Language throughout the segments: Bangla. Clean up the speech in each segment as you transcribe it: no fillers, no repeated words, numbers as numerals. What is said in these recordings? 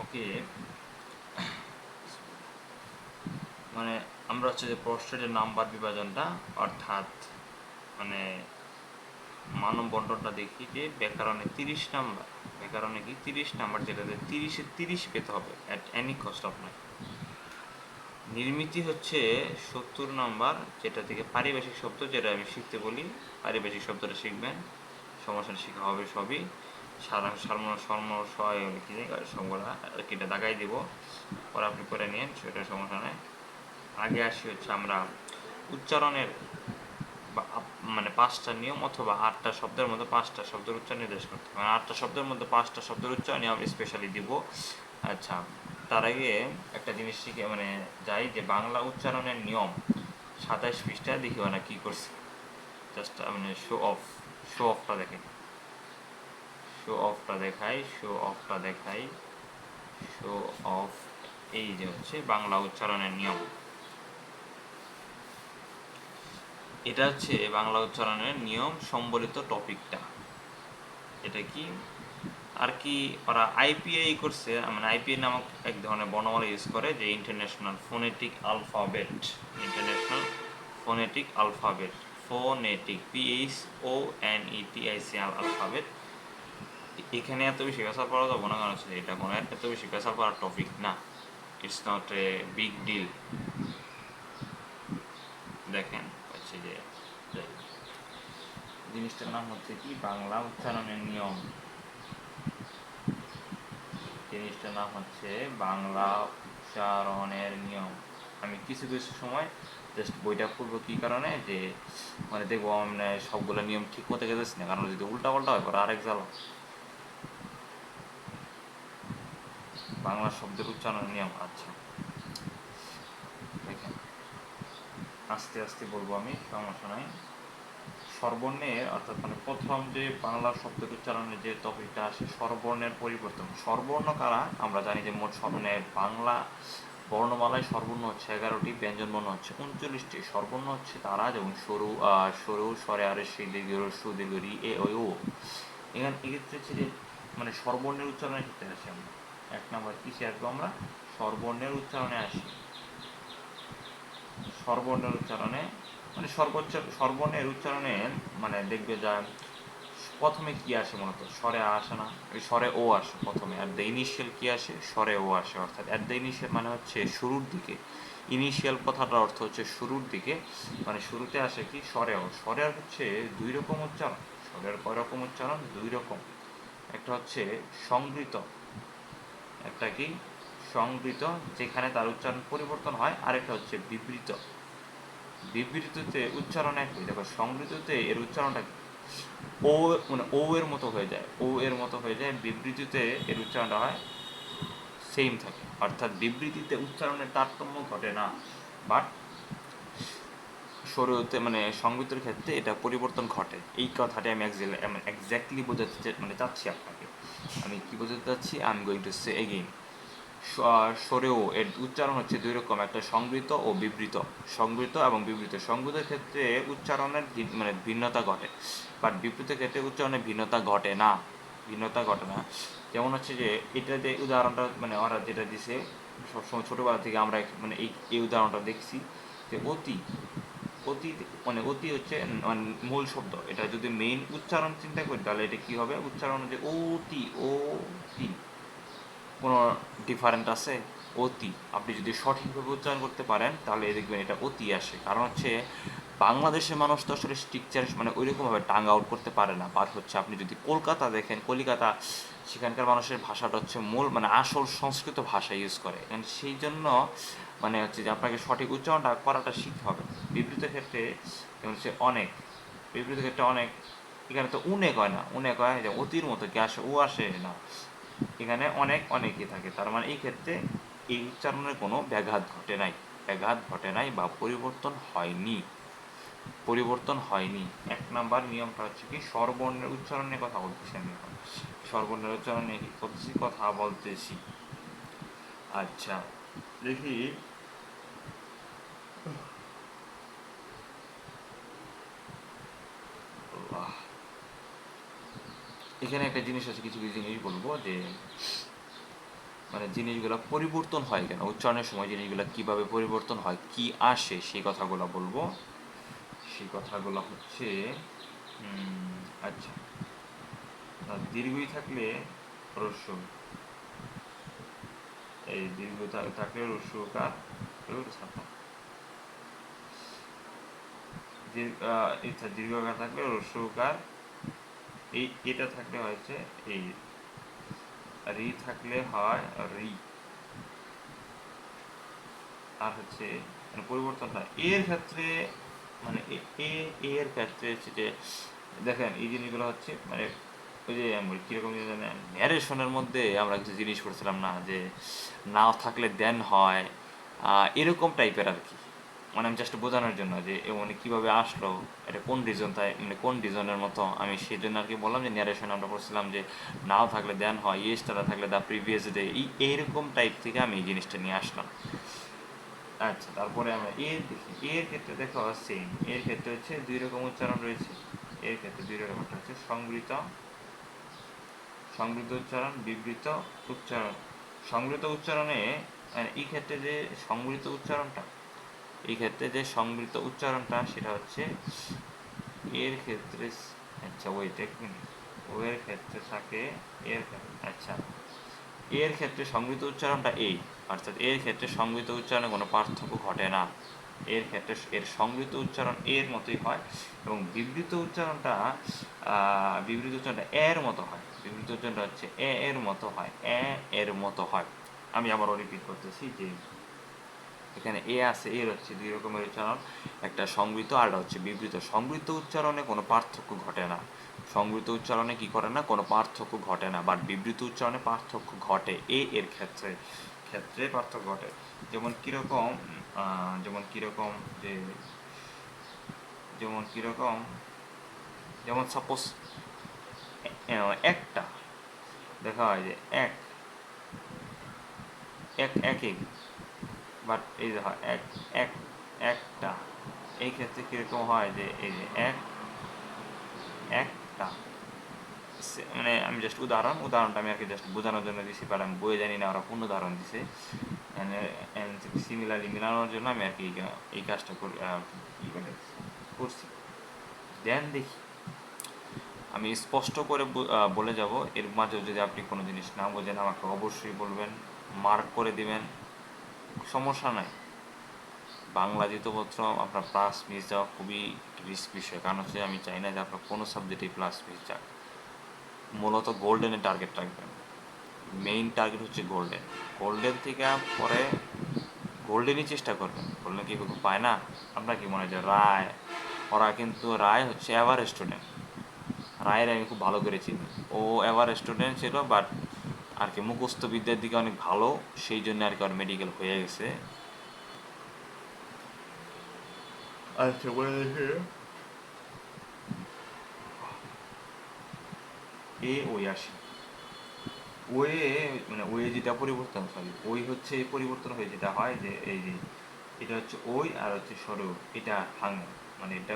ওকে, মানে আমরা হচ্ছে যে প্রশ্নের যে নাম্বার বিভাজনটা, অর্থাৎ মানে মানব বন্টনটা দেখি যে ব্যাকরণে 30 নাম্বার, ব্যাকরণে কি 30 নাম্বার, যেটাতে 30-এ 30 পেতে হবে অ্যাট এনি কস্ট অফ নাই। নির্মিতি হচ্ছে 70 নাম্বার, যেটা থেকে পারিভাষিক শব্দ, যেটা আমি শিখতে বলি, পারিভাষিক শব্দটা শিখবেন, সমস্যা শেখা হবে সবই। সারাংশ সহায় হলে কি সবগুলা আর কি, এটা দাগাই দিব, পরে আপনি করে নিন, সেটা সমস্যা নেই। আগে আসি হচ্ছে আমরা উচ্চারণের মানে 5টা নিয়ম, অথবা 8টা শব্দের মধ্যে 5টা শব্দের উচ্চারণ নির্দেশ করতে হবে। মানে 8টা শব্দের মধ্যে 5টা শব্দের উচ্চারণ আমি স্পেশালি দিব। আচ্ছা, তার আগে একটা জিনিস শিখে মানে যাই, যে বাংলা উচ্চারণের নিয়ম 27 পৃষ্ঠায় দেখিও না কি করছি, জাস্ট মানে শো অফটা দেখে, শো অফটা দেখাই, শো অফটা দেখাই, শো অফ। এই যে হচ্ছে বাংলা উচ্চারণের নিয়ম, এটা হচ্ছে বাংলা উচ্চারণের নিয়ম সম্বলিত টপিকটা। এটা কি আর কি, ওরা আইপিআই করছে, মানে আইপিআই নামক এক ধরনের বর্ণমালা ইউজ করে, যে international phonetic alphabet, international phonetic alphabet, phonetic PHONETIC alphabet. এখানে এত বেশি পেশাল পড়া যাবো না, কারণ হচ্ছে এটা কোনো এত বেশি পেশাল পড়ার টপিক না, it's not a big deal. দেখেন হচ্ছে যে জিনিসটার নাম হচ্ছে কি বাংলা উচ্চারণের নিয়ম, জিনিসটার নাম হচ্ছে বাংলা উচ্চারণের নিয়ম। আমি কিছু কিছু সময় জাস্ট বইটা পড়বো, কী কারণে, যে মানে দেখবো মানে সবগুলো নিয়ম ঠিক মতো গেতেছি না, কারণ যদি উল্টা পাল্টা হয় পরে আরেক জ্বালা। বাংলা শব্দের উচ্চারণের নিয়ম, আচ্ছা দেখেন, আস্তে আস্তে বলবো আমি, সমস্যা নাই। স্বরবর্ণের, অর্থাৎ মানে প্রথম যে বাংলা শব্দের উচ্চারণের যে টপিকটা আসে, স্বরবর্ণের পরিবর্তন। স্বরবর্ণ কারা, আমরা জানি যে মোট স্বরবর্ণের বাংলা বর্ণমালায় স্বরবর্ণ হচ্ছে 11টি, ব্যঞ্জন বর্ণ হচ্ছে 39টি। স্বরবর্ণ হচ্ছে তারা, যেমন সরু, সরু, স্বরে আরে, সে, দীর্ঘ, সু, দীর্ঘ, রি, এ, ও। এখানে এক্ষেত্রে হচ্ছে যে মানে স্বরবর্ণের উচ্চারণের ক্ষেত্রে আসি আমরা, 1 নম্বর কিসে আসবো আমরা, স্বরবর্ণের উচ্চারণে আসি। স্বরবর্ণের উচ্চারণে মানে স্বরবর্ণের উচ্চারণে মানে দেখবে যা প্রথমে কি আসে, মূলত স্বরে আসে না, ওই স্বরে ও আসে প্রথমে। আর দ্য ইনিশিয়াল কি আসে, স্বরে ও আসে, অর্থাৎ অ্যাট দ্য ইনিশিয়াল মানে হচ্ছে শুরুর দিকে। ইনিশিয়াল কথাটার অর্থ হচ্ছে শুরুর দিকে, মানে শুরুতে আসে কি স্বরে ও। স্বরের হচ্ছে 2 রকম উচ্চারণ। স্বরের কয় রকম উচ্চারণ, 2 রকম। একটা হচ্ছে সংবৃত, একটা কি সংবৃত, যেখানে তার উচ্চারণ পরিবর্তন হয়। আরেকটা হচ্ছে বিবৃত। বিবৃতিতে উচ্চারণ একই, দেখো সংবৃততে এর উচ্চারণটা ও, মানে ও এর মতো হয়ে যায়, ও এর মতো হয়ে যায়। বিবৃতিতে এর উচ্চারণটা হয় সেম থাকে, অর্থাৎ বিবৃতিতে উচ্চারণের তারতম্য ঘটে না, বাট শরীয়তে মানে সংগীতের ক্ষেত্রে এটা পরিবর্তন ঘটে। এই কথাটা আমি এক্স্যাক্টলি বোঝাতে মানে চাচ্ছি আপনাকে। আমি কি বোঝাতে চাচ্ছি, I am going to say again. স্বরেও এর উচ্চারণ হচ্ছে 2 রকম, একটা সংবৃত ও বিবৃত। সংবৃত এবং বিবৃত, সংবৃতের ক্ষেত্রে উচ্চারণের মানে ভিন্নতা ঘটে, বাট বিবৃতের ক্ষেত্রে উচ্চারণের ভিন্নতা ঘটে না, ভিন্নতা ঘটে না। যেমন হচ্ছে যে এটা যে উদাহরণটা মানে ওরা যেটা দিছে, সবসময় ছোটোবেলা থেকে আমরা মানে এই উদাহরণটা দেখছি, যে অতি, অতি মানে অতি হচ্ছে মানে মূল শব্দ। এটা যদি মেইন উচ্চারণ চিন্তা করি, তাহলে এটা কী হবে, উচ্চারণ যে অতি, অতি, কোনো ডিফারেন্ট আছে, অতি। আপনি যদি সঠিকভাবে উচ্চারণ করতে পারেন তাহলে দেখবেন এটা অতি আসে। কারণ হচ্ছে বাংলাদেশের মানুষ তো আসলে স্ট্রিকচার মানে ওইরকমভাবে টাং আউট করতে পারে না। বাট হচ্ছে আপনি যদি কলকাতা দেখেন, কলিকাতা, সেখানকার মানুষের ভাষাটা হচ্ছে মূল মানে আসল সংস্কৃত ভাষা ইউজ করে, সেই জন্য মানে হচ্ছে যে আপনাকে সঠিক উচ্চারণটা করাটা শিখতে হবে। বিবৃত ক্ষেত্রে যেমন হচ্ছে অনেক, বিবৃত ক্ষেত্রে অনেক, এখানে তো উনেক হয় না, উনেক হয় যে অতির মতো কি আসে, ও আসে না, এখানে অনেক অনেকই থাকে। তার মানে এই ক্ষেত্রে এই উচ্চারণের কোনো ব্যাঘাত ঘটে নাই, ব্যাঘাত ঘটে নাই বা পরিবর্তন হয়নি, পরিবর্তন হয়নি। 1 নম্বর নিয়মটা হচ্ছে কি স্বরবর্ণের উচ্চারণ নিয়ে কথা বলতেছি আমি এখন, স্বরবর্ণের উচ্চারণ নিয়ে কি করতেছি, কথা বলতেছি। আচ্ছা দেখি, এখানে একটা জিনিস আছে, কিছু কিছু জিনিস বলবো, যে মানে জিনিসগুলো পরিবর্তন হয় কেন, উচ্চারণের সময় জিনিসগুলো কিভাবে পরিবর্তন হয়, কি আসে, সেই কথাগুলো বলবো। সেই কথাগুলো হচ্ছে আচ্ছা, দীর্ঘই থাকলে রস্য, এই দীর্ঘ থাকলে রস্যকার ছাতা, দীর্ঘকার থাকলে রস্যকার, এই এটা থাকলে হয়েছে এই রি থাকলে হয় রি, আর হচ্ছে মানে পরিবর্তনটা এর ক্ষেত্রে, মানে এর ক্ষেত্রে হচ্ছে যে দেখেন এই জিনিসগুলো হচ্ছে মানে ওই যে কীরকম ন্যারেশনের মধ্যে আমরা কিছু জিনিস পড়ছিলাম না, যে নাও থাকলে দেন হয়, এরকম টাইপের আর কি। মানে আমি জাস্ট বোঝানোর জন্য যে মানে কীভাবে আসলো, এটা কোন রিজন, তাই মানে কোন রিজনের মতো, আমি সেই জন্য আর কি বললাম যে ন্যারেশন আমরা পড়ছিলাম যে নাও থাকলে দেন হয়, ইয়েস্টারটা থাকলে দ্য প্রিভিয়াস ডে, এইরকম টাইপ থেকে আমি এই জিনিসটা নিয়ে আসলাম। আচ্ছা, তারপরে আমরা এর দেখি, এর ক্ষেত্রে দেখো সেম, এর ক্ষেত্রে হচ্ছে দুই রকম উচ্চারণ রয়েছে। এর ক্ষেত্রে দুই রকম, একটা হচ্ছে সংবৃত সংবৃত উচ্চারণ, বিবৃত উচ্চারণ। সংবৃত উচ্চারণে এই ক্ষেত্রে যে সংবৃত উচ্চারণটা, এই ক্ষেত্রে যে সংবৃত উচ্চারণটা সেটা হচ্ছে এর ক্ষেত্রে, আচ্ছা ওয়েট এক মিনিট, ও এর ক্ষেত্রে থাকে এর ক্ষেত্রে, আচ্ছা এর ক্ষেত্রে সংবৃত উচ্চারণটা এই, অর্থাৎ এর ক্ষেত্রে সংবৃত উচ্চারণে কোনো পার্থক্য ঘটে না। এর ক্ষেত্রে এর সংবৃত উচ্চারণ এর মতোই হয়, এবং বিবৃত উচ্চারণটা এর মতো হয়। বিবৃত উচ্চারণটা হচ্ছে এর মতো হয়, এর মতো হয়। আমি আবারও রিপিট করতেছি যে এখানে আছে, এর হচ্ছে দুই রকমের উচ্চারণ, একটা সংবৃত আর হচ্ছে বিবৃত। সংবৃত উচ্চারণে কোনো পার্থক্য ঘটে না, সংবৃত উচ্চারণে কি করে না, কোনো পার্থক্য ঘটে না, বাট বিবৃত উচ্চারণে পার্থক্য ঘটে, এর ক্ষেত্রে ক্ষেত্রে পার্থক্য ঘটে। যেমন কীরকম, যেমন কীরকম যে যেমন কীরকম, যেমন সাপোজ একটা দেখা হয় যে এক এক একই, বাট এই যে হয় এক এক একটা, এই ক্ষেত্রে কীরকম হয় যে এই যে একটা, মানে আমি জাস্ট উদাহরণটা আমি আর কি জাস্ট বোঝানোর জন্য দিছি, বাট আমি বই জানি না, ওরা কোন উদাহরণ দিছে, সিমিলারলি মিলানোর জন্য আমি আর কি এই কাজটা করছি। দেন দেখি, আমি স্পষ্ট করে বলে যাব, এর মাঝেও যদি আপনি কোনো জিনিস না বোঝেন আমাকে অবশ্যই বলবেন, মার্ক করে দিবেন, সমস্যা নাই। বাংলা দ্বিতীয়পত্র আপনার প্লাস মিস যাওয়া খুবই রিস্ক বিষয়, কারণ হচ্ছে আমি চাই না যে আপনার কোনো সাবজেক্টেই প্লাস মিস যাক। মূলত গোল্ডেনের টার্গেট রাখবেন, মেইন টার্গেট হচ্ছে গোল্ডেন। গোল্ডেন থেকে পরে গোল্ডেনই চেষ্টা করবেন, গোল্ডেন কি পায় না। আপনার কি মনে হয় যে রায়, ওরা কিন্তু রায় হচ্ছে অ্যাভারেজ স্টুডেন্ট, রায়ের আমি খুব ভালো করে চিনি, ও অ্যাভারেজ স্টুডেন্ট ছিল, বাট আর কি মুখস্থ বিদ্যার দিকে অনেক ভালো, সেই জন্য আর কি ওর মেডিকেল হয়ে গেছে। আচ্ছা বলে দেখে ওই আসে, ওয়ে মানে ওয়ে যেটা পরিবর্তন, সরি ওই হচ্ছে পরিবর্তন হয়ে যেটা হয় যে এই যে এটা হচ্ছে ওই আর হচ্ছে সরু, এটা ভাঙে, মানে এটা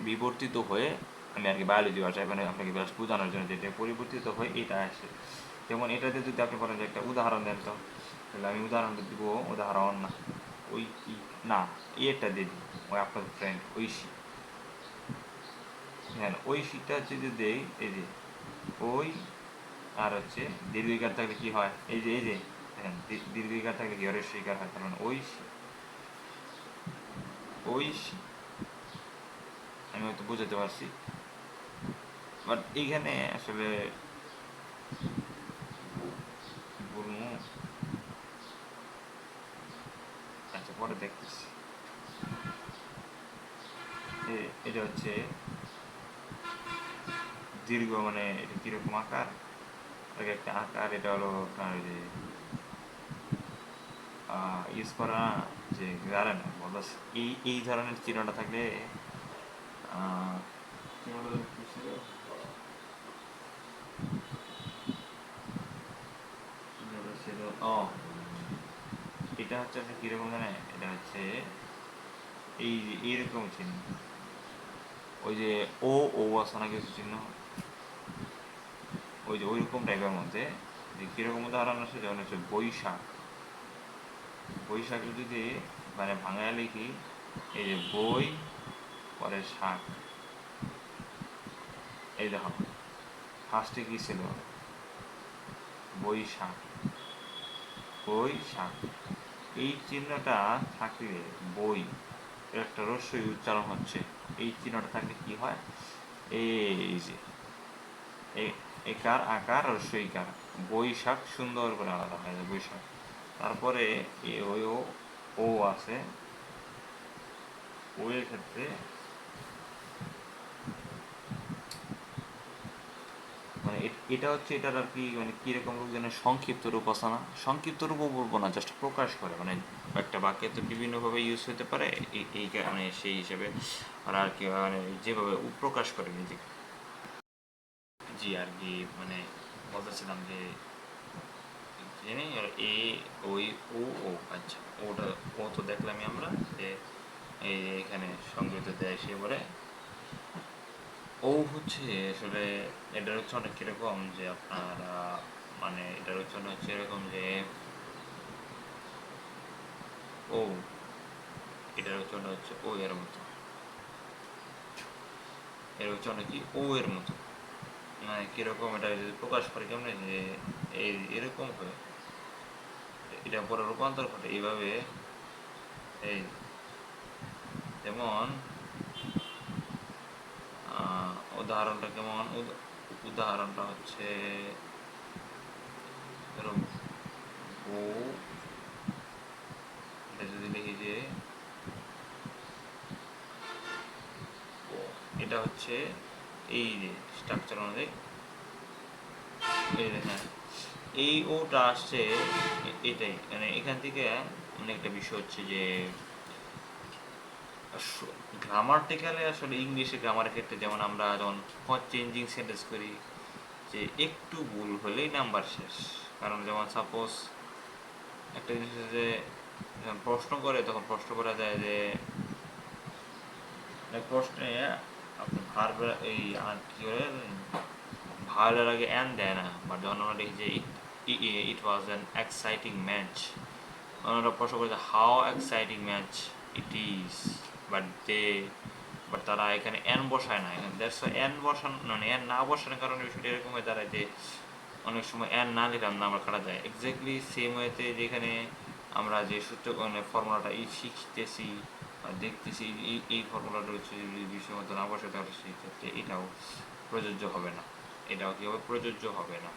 বিবর্তিত হয়ে, আমি আর কি বায়োলজি ভাষায় মানে আপনাকে জাস্ট বোঝানোর জন্য যেটা পরিবর্তিত হয়ে এটা আসে। যেমন এটাতে যদি আপনি বলেন যে একটা উদাহরণ দেন, তো তাহলে আমি উদাহরণটা দিব, উদাহরণ না ওই না এটা দিয়ে দিই, ওই আপনার ফ্রেন্ড ঐশী, হ্যাঁ ঐশীটা হচ্ছে যে দেই, এই যে ওই আর হচ্ছে দীর্ঘিকার থাকলে কি হয়, এই যে দেখেন দীর্ঘিকার থাকলে কি হরে শিকার হয়, কারণ ঐশী আমি হয়তো বুঝাতে পারছি, বাট এইখানে আসলে বলবো, আচ্ছা পরে দেখতেছি। এটা হচ্ছে দীর্ঘ, মানে এটা কীরকম আকার, একটা আকার, এটা হলো আপনার যে ইউজ করা, যে জানেন বলো, এই ধরনের চিহ্নটা থাকলে ও এটা হচ্ছে আপনি কীরকম জানেন, এটা হচ্ছে এই যে এইরকম চিহ্ন, ওই যে ও আছে না কিছু চিহ্ন, ওই যে ওইরকম টাইপের মধ্যে যে কীরকম উদাহরণ আছে, যেমন হচ্ছে বৈশাখ। বৈশাখ যদি মানে ভাঙায় লিখি, এই যে বই পরে শাক, এই দেখো ফার্স্টে কী ছিল, বৈশাখ, বৈশাখ। এই চিহ্নটা থাকলে বই এর একটা রস্যই উচ্চারণ হচ্ছে, এই চিহ্নটা থাকলে কি হয়, এই যে একার আকার রস্যইকার, বৈশাখ সুন্দর করে আলাদা হয়ে যায় বৈশাখ। তারপরে ওই ও আছে, ও এর ক্ষেত্রে মানে এটা হচ্ছে এটার আর কি মানে কীরকম রূপ যেন সংক্ষিপ্ত রূপ আছে না, সংক্ষিপ্ত রূপও বলবো না, জাস্ট প্রকাশ করে, মানে একটা বাক্যে তো বিভিন্নভাবে ইউজ হতে পারে, এই কারণে সেই হিসেবে আর আর কি মানে যেভাবে প্রকাশ করে নিজেকে। জি আর কি মানে বলতেছিলাম যে জানি এ ওই ও আচ্ছা ওটা ও তো দেখলামই আমরা যে এই এখানে সংগৃহীত দেয় সে বলে ও হচ্ছে আসলে এটার হচ্ছে অনেক কিরকম যে আপনার মানে এটার উচ্চারণ হচ্ছে এরকম যে ও, এটার উচ্চারণ হচ্ছে ও এর মতো, এর উচ্চারণ কি ও এর মতো, মানে কিরকম এটা যদি প্রকাশ করে কেমন যে এই এরকম হয়, এটা পরে রূপান্তর ঘটে এইভাবে। এই যেমন উদাহরণটা কেমন, উদাহরণটা হচ্ছে ধরো বউ, এটা যদি লিখি যে এটা হচ্ছে এই যে স্ট্রাকচার অনুযায়ী এই যে হ্যাঁ এই ওটা আসছে এটাই মানে এখান থেকে মানে একটা বিষয় হচ্ছে যে গ্রামাটিক্যালে আসলে ইংলিশে গ্রামারের ক্ষেত্রে যেমন আমরা যখন চেঞ্জিং সেন্টেন্স করি যে একটু ভুল হলেই নাম্বার শেষ। কারণ যেমন সাপোজ একটা জিনিস হচ্ছে যে যখন প্রশ্ন করে তখন প্রশ্ন করা যায় যে প্রশ্নে আপনি ভার্ব এই কি করে ভার্বের আগে অ্যান দেয় না, বাট যখন আমরা দেখি যে ইট ওয়াজ অ্যান এক্সাইটিং ম্যাচ, ওনারা প্রশ্ন করেছে how exciting match it is, but তারা এখানে এন বসায় না, এখানে দ্যাটস এন বসানো মানে এন না বসানোর কারণে বিষয়টা এরকম হয়ে দাঁড়ায় যে অনেক সময় এন না নিলাম না আমরা কাটা যায় এক্স্যাক্টলি সেম ওয়েতে যেখানে আমরা যে সূত্র মানে ফর্মুলাটা এই শিখতেছি দেখতেছি এই ফর্মুলাটা হচ্ছে বিষয়ের মতো না বসে তাহলে সেই ক্ষেত্রে এটাও প্রযোজ্য হবে না, এটাও কী হবে প্রযোজ্য হবে না।